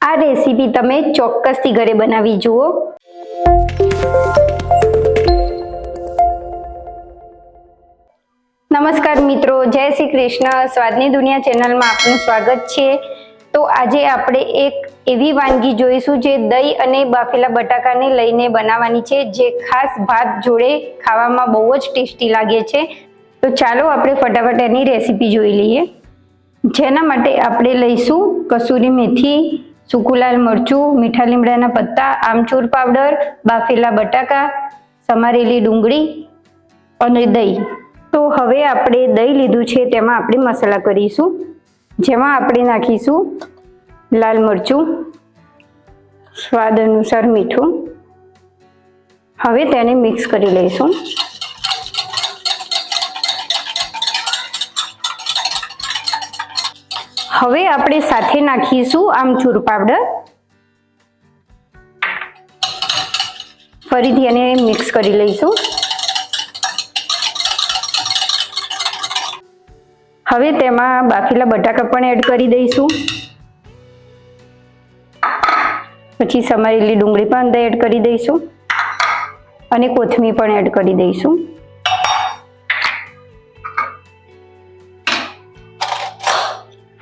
આ રેસીપી તમે ચોક્કસથી ઘરે બનાવી જુઓ। નમસ્કાર મિત્રો, જય શ્રી કૃષ્ણ। સ્વાદની દુનિયા ચેનલમાં આપનું સ્વાગત છે। તો આજે આપણે એક એવી વાનગી જોઈશું જે દહીં અને બાફેલા બટાકાને લઈને બનાવવાની છે, જે ખાસ ભાત જોડે ખાવામાં બહુ જ ટેસ્ટી લાગે છે। તો ચાલો આપણે ફટાફટ એની રેસીપી જોઈ લઈએ। જેના માટે આપણે લઈશું કસૂરી મેથી, સૂકું લાલ મરચું, મીઠા લીમડાના પત્તા, આમચૂર પાવડર, બાફેલા બટાકા, સમારેલી ડુંગળી અને દહીં। તો હવે આપણે દહીં લીધું છે, તેમાં આપણે મસાલા કરીશું, જેમાં આપણે નાખીશું લાલ મરચું, સ્વાદ અનુસાર મીઠું। હવે તેને મિક્સ કરી લઈશું। હવે આપણે સાથે નાખીશું આમચૂર પાવડર। ફરીથી એને મિક્સ કરી લઈશું। હવે તેમાં બાફેલા બટાકા પણ એડ કરી દઈશું, પછી સમારેલી ડુંગળી પણ અંદર એડ કરી દઈશું અને કોથમીર પણ એડ કરી દઈશું।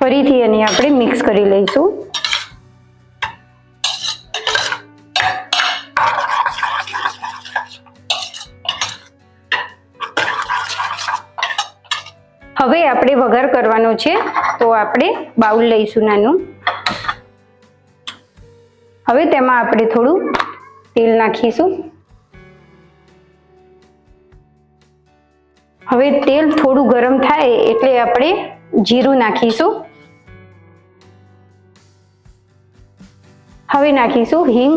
ફરીથી એને આપણે મિક્સ કરી લઈશું। હવે આપણે વઘાર કરવાનો છે, તો આપણે બાઉલ લઈશું નાનું। હવે તેમાં આપણે થોડું તેલ નાખીશું। હવે તેલ થોડું ગરમ થાય એટલે આપણે જીરું નાખીશું। હવે નાખીશું હિંગ,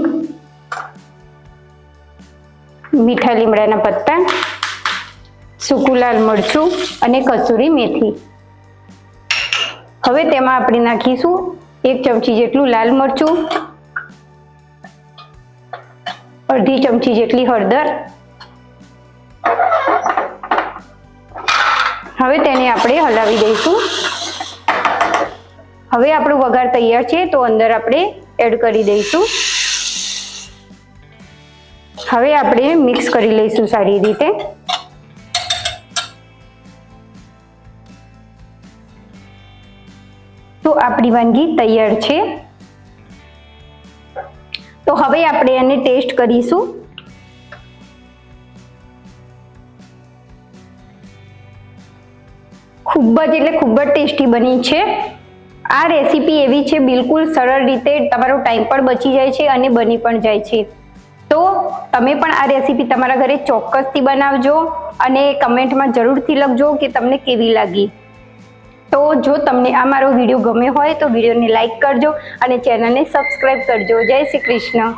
મીઠા લીમડાના પત્તા, સૂકું લાલ મરચું અને કસૂરી મેથી। હવે તેમાં આપણે નાખીશું 1 ચમચી જેટલું લાલ મરચું, અડધી ચમચી જેટલી હળદર। હવે તેને આપણે હલાવી દઈશું। હવે આપણો વઘાર તૈયાર છે, તો અંદર આપણે એડ કરી દઈશું। હવે આપણે મિક્સ કરી લઈશું સારી રીતે। તો આપણી વાનગી તૈયાર છે। તો હવે આપણે એને ટેસ્ટ કરીશું। ખૂબ જ ટેસ્ટી બની છે। આ રેસીપી એવી છે, બિલકુલ સરળ રીતે તમારો ટાઈમ પણ બચી જાય છે અને બની પણ જાય છે। તો તમે પણ આ રેસીપી તમારા ઘરે ચોક્કસથી બનાવજો અને કમેન્ટમાં જરૂરથી લખજો કે તમને કેવી લાગી। તો જો તમને આ મારો વિડીયો ગમ્યો હોય તો વિડીયોને લાઈક કરજો અને ચેનલને સબસ્ક્રાઈબ કરજો। જય શ્રી કૃષ્ણ।